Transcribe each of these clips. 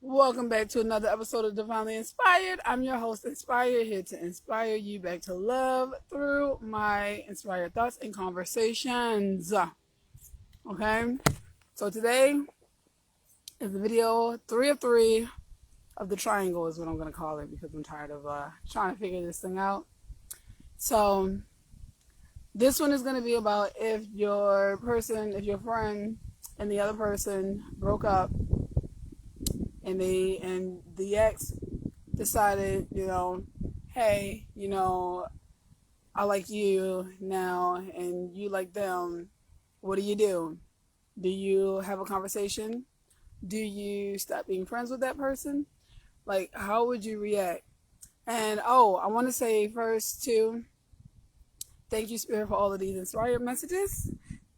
Welcome back to another episode of Divinely Inspired. I'm your host, Inspired, here to inspire you back to love through my inspired thoughts and conversations. Okay, so today is the video 3 of 3 of the triangle, is what I'm going to call it because I'm tired of trying to figure this thing out. So, this one is going to be about if your friend and the other person broke up and the ex decided, hey, I like you now and you like them. What do? Do you have a conversation? Do you stop being friends with that person? Like, how would you react? And I want to say first too, thank you, Spirit, for all of these inspired messages.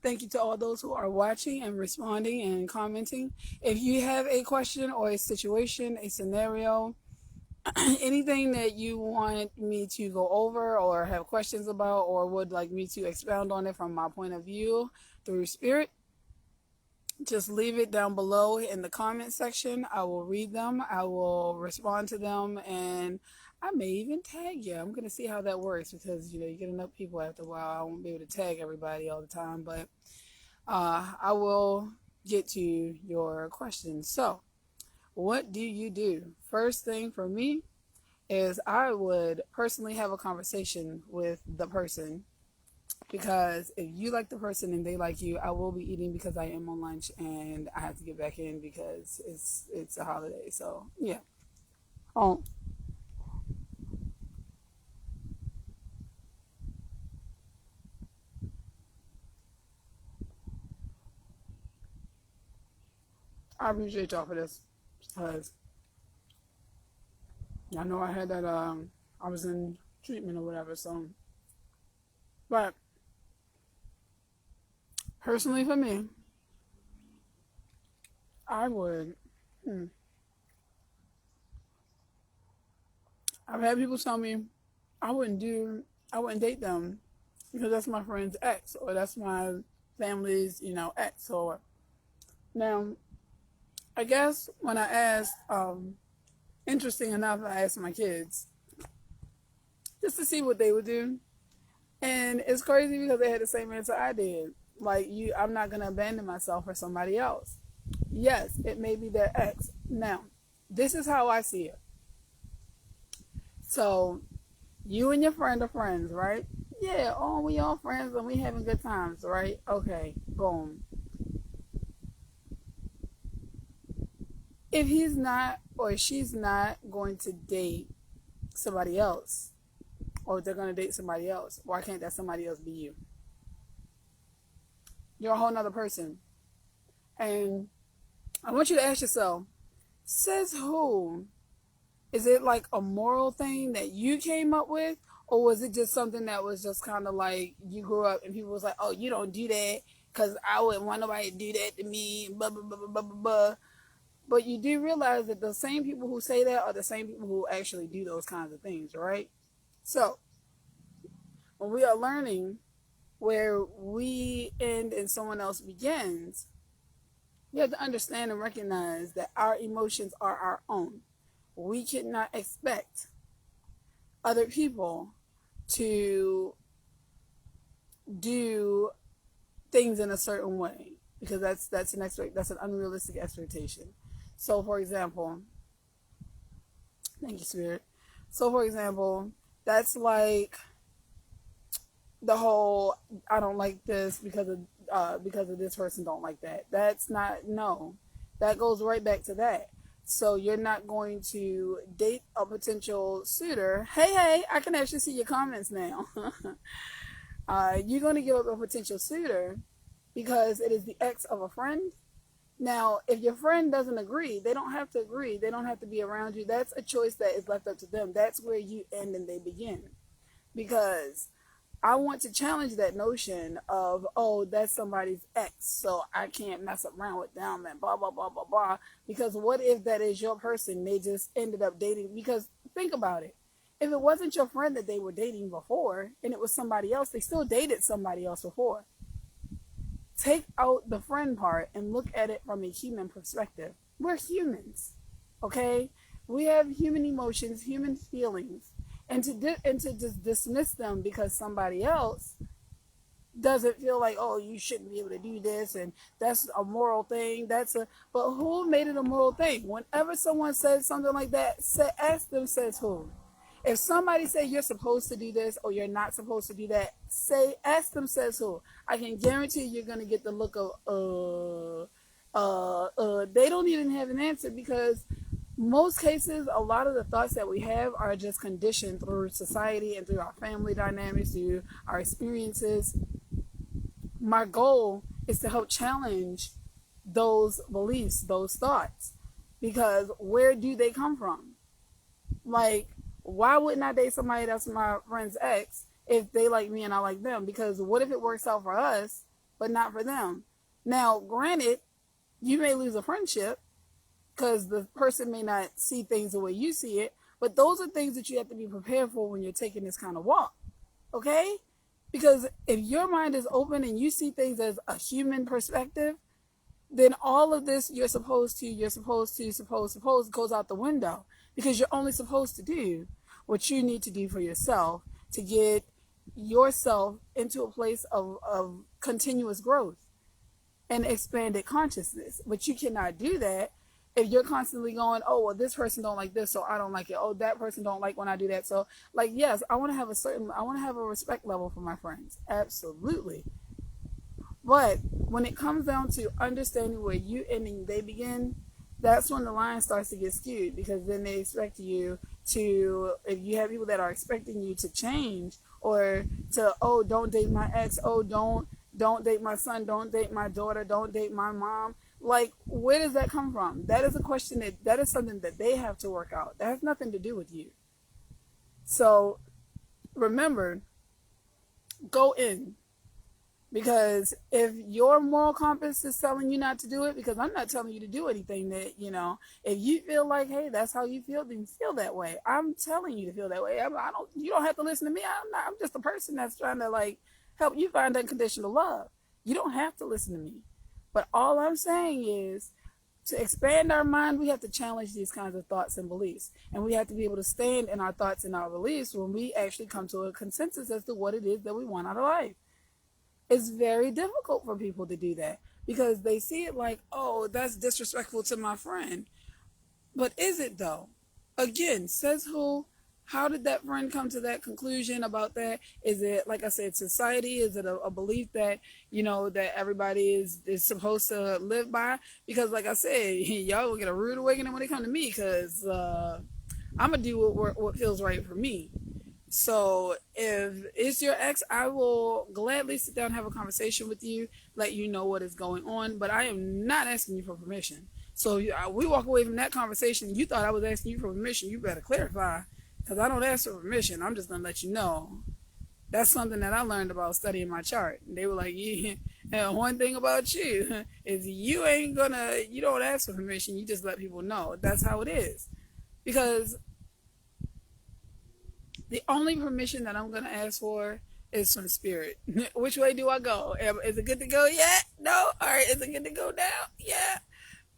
Thank you to all those who are watching and responding and commenting. If you have a question or a situation, a scenario, anything that you want me to go over or have questions about or would like me to expound on it from my point of view through Spirit, just leave it down below in the comment section. I will read them. I will respond to them, and I may even tag you. I'm going to see how that works because, you get enough people after a while. I won't be able to tag everybody all the time, but I will get to your questions. So, what do you do? First thing for me is I would personally have a conversation with the person, because if you like the person and they like you, I will be eating because I am on lunch and I have to get back in because it's a holiday. So yeah. Oh, I appreciate y'all for this because I know I had that I was in treatment or whatever. So, but personally for me, I would. I've had people tell me I I wouldn't date them because that's my friend's ex or that's my family's, ex. Or now, I guess when I asked, interesting enough, I asked my kids just to see what they would do, and it's crazy because they had the same answer I did. Like I'm not gonna abandon myself for somebody else. Yes, it may be their ex. Now, this is how I see it. So, you and your friend are friends, right? Yeah, we all friends and we having good times, right? Okay, boom. If he's not or she's not going to date somebody else, or if they're going to date somebody else, why can't that somebody else be you? You're a whole nother person. And I want you to ask yourself, says who? Is it like a moral thing that you came up with? Or was it just something that was just kind of like you grew up and people was like, oh, you don't do that because I wouldn't want nobody to do that to me, blah, blah, blah, blah, blah, blah. But you do realize that the same people who say that are the same people who actually do those kinds of things, right? So, when we are learning where we end and someone else begins, we have to understand and recognize that our emotions are our own. We cannot expect other people to do things in a certain way because that's an unrealistic expectation. So, for example, thank you, Spirit. So, for example, that's like the whole I don't like this because of this person don't like that. That's not, no. That goes right back to that. So you're not going to date a potential suitor. Hey, I can actually see your comments now. You're going to give up a potential suitor because it is the ex of a friend. Now, if your friend doesn't agree, they don't have to agree. They don't have to be around you. That's a choice that is left up to them. That's where you end and they begin. Because I want to challenge that notion of, oh, that's somebody's ex, so I can't mess around with them and blah, blah, blah, blah, blah. Because what if that is your person? They just ended up dating. Because think about it. If it wasn't your friend that they were dating before and it was somebody else, they still dated somebody else before. Take out the friend part and look at it from a human perspective. We're humans. Okay? We have human emotions, human feelings. And to just dismiss them because somebody else doesn't feel like, oh, you shouldn't be able to do this and that's a moral thing. But who made it a moral thing? Whenever someone says something like that, ask them, says who. If somebody say you're supposed to do this or you're not supposed to do that, ask them, says who. I can guarantee you're gonna get the look of they don't even have an answer, because most cases, a lot of the thoughts that we have are just conditioned through society and through our family dynamics, through our experiences. My goal is to help challenge those beliefs, those thoughts, because where do they come from? Like, why wouldn't I date somebody that's my friend's ex if they like me and I like them? Because what if it works out for us, but not for them? Now, granted, you may lose a friendship because the person may not see things the way you see it, but those are things that you have to be prepared for when you're taking this kind of walk, okay? Because if your mind is open and you see things as a human perspective, then all of this you're supposed to goes out the window, because you're only supposed to do what you need to do for yourself to get yourself into a place of continuous growth and expanded consciousness. But you cannot do that if you're constantly going, oh, well, this person don't like this, so I don't like it. Oh, that person don't like when I do that. So, like, yes, I want to have a respect level for my friends. Absolutely. But when it comes down to understanding where you end and they begin, that's when the line starts to get skewed, because then they expect you to, if you have people that are expecting you to change, or to, oh, don't date my ex, oh, don't date my son, don't date my daughter, don't date my mom. Like, where does that come from? That is a question that is something that they have to work out. That has nothing to do with you. So remember, go in. Because if your moral compass is telling you not to do it, because I'm not telling you to do anything that, if you feel like, hey, that's how you feel, then feel that way. I'm telling you to feel that way. You don't have to listen to me. I'm just a person that's trying to, like, help you find unconditional love. You don't have to listen to me. But all I'm saying is, to expand our mind, we have to challenge these kinds of thoughts and beliefs. And we have to be able to stand in our thoughts and our beliefs when we actually come to a consensus as to what it is that we want out of life. It's very difficult for people to do that, because they see it like, oh, that's disrespectful to my friend. But is it though? Again, says who? How did that friend come to that conclusion about that? Is it, like I said, society? Is it a belief that, that everybody is supposed to live by? Because, like I said, y'all will get a rude awakening when they come to me, because I'm going to do what feels right for me. So if it's your ex, I will gladly sit down and have a conversation with you, let you know what is going on, but I am not asking you for permission. So we walk away from that conversation, you thought I was asking you for permission, you better clarify, because I don't ask for permission. I'm just going to let you know. That's something that I learned about studying my chart. They were like, yeah, one thing about you is you don't ask for permission, you just let people know. That's how it is. Because the only permission that I'm going to ask for is from spirit. Which way do I go? Is it good to go yet? No? All right. Is it good to go now? Yeah.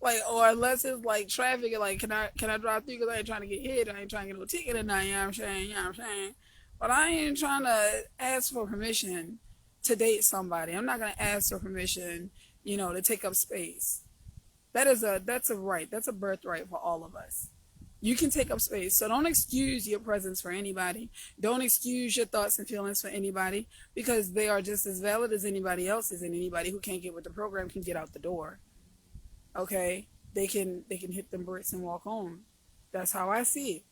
Like, or unless it's like traffic, like, can I drive through, because I ain't trying to get hit. I ain't trying to get no ticket or nothing, you know what I'm saying? But I ain't trying to ask for permission to date somebody. I'm not going to ask for permission, to take up space. That's a right. That's a birthright for all of us. You can take up space. So don't excuse your presence for anybody. Don't excuse your thoughts and feelings for anybody, because they are just as valid as anybody else's, and anybody who can't get with the program can get out the door. Okay? They can hit them bricks and walk home. That's how I see it.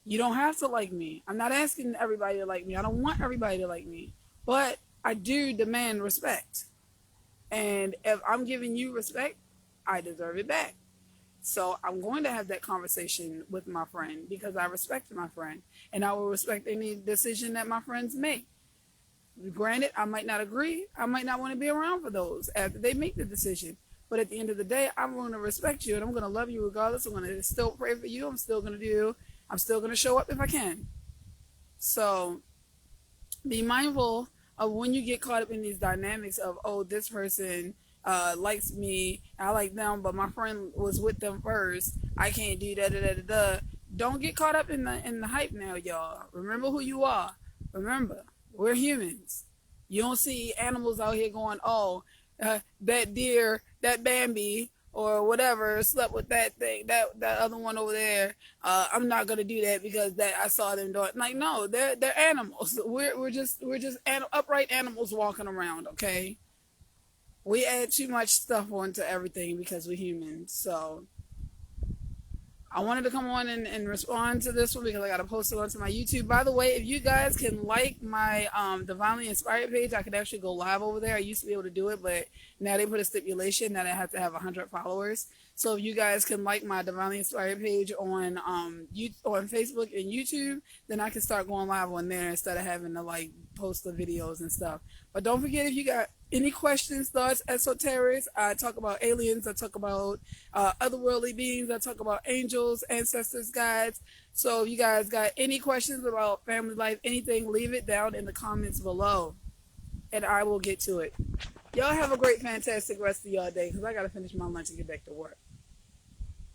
You don't have to like me. I'm not asking everybody to like me. I don't want everybody to like me. But I do demand respect. And if I'm giving you respect, I deserve it back. So I'm going to have that conversation with my friend, because I respect my friend, and I will respect any decision that my friends make. Granted, I might not agree. I might not want to be around for those after they make the decision. But at the end of the day, I'm going to respect you, and I'm going to love you regardless. I'm going to still pray for you. I'm still going to show up if I can. So be mindful of when you get caught up in these dynamics of, oh, this person likes me, I like them, but my friend was with them first. I can't do da da da da da. Don't get caught up in the hype now, y'all. Remember who you are. Remember, we're humans. You don't see animals out here going, oh, that deer, that Bambi, or whatever slept with that thing, that other one over there. I'm not gonna do that because that I saw them do it. Like, no, they're animals. We're just upright animals walking around. Okay, we add too much stuff onto everything because we're humans. So I wanted to come on and respond to this one because I got to post it onto my YouTube. By the way, if you guys can like my Divinely Inspired page, I could actually go live over there. I used to be able to do it, but now they put a stipulation that I have to have 100 followers. So if you guys can like my Divinely Inspired page on on Facebook and YouTube, then I can start going live on there instead of having to like post the videos and stuff. But don't forget, if you got any questions, thoughts, esoterics, I talk about aliens, I talk about otherworldly beings, I talk about angels, ancestors, guides. So if you guys got any questions about family life, anything, leave it down in the comments below and I will get to it. Y'all have a great, fantastic rest of y'all day because I got to finish my lunch and get back to work.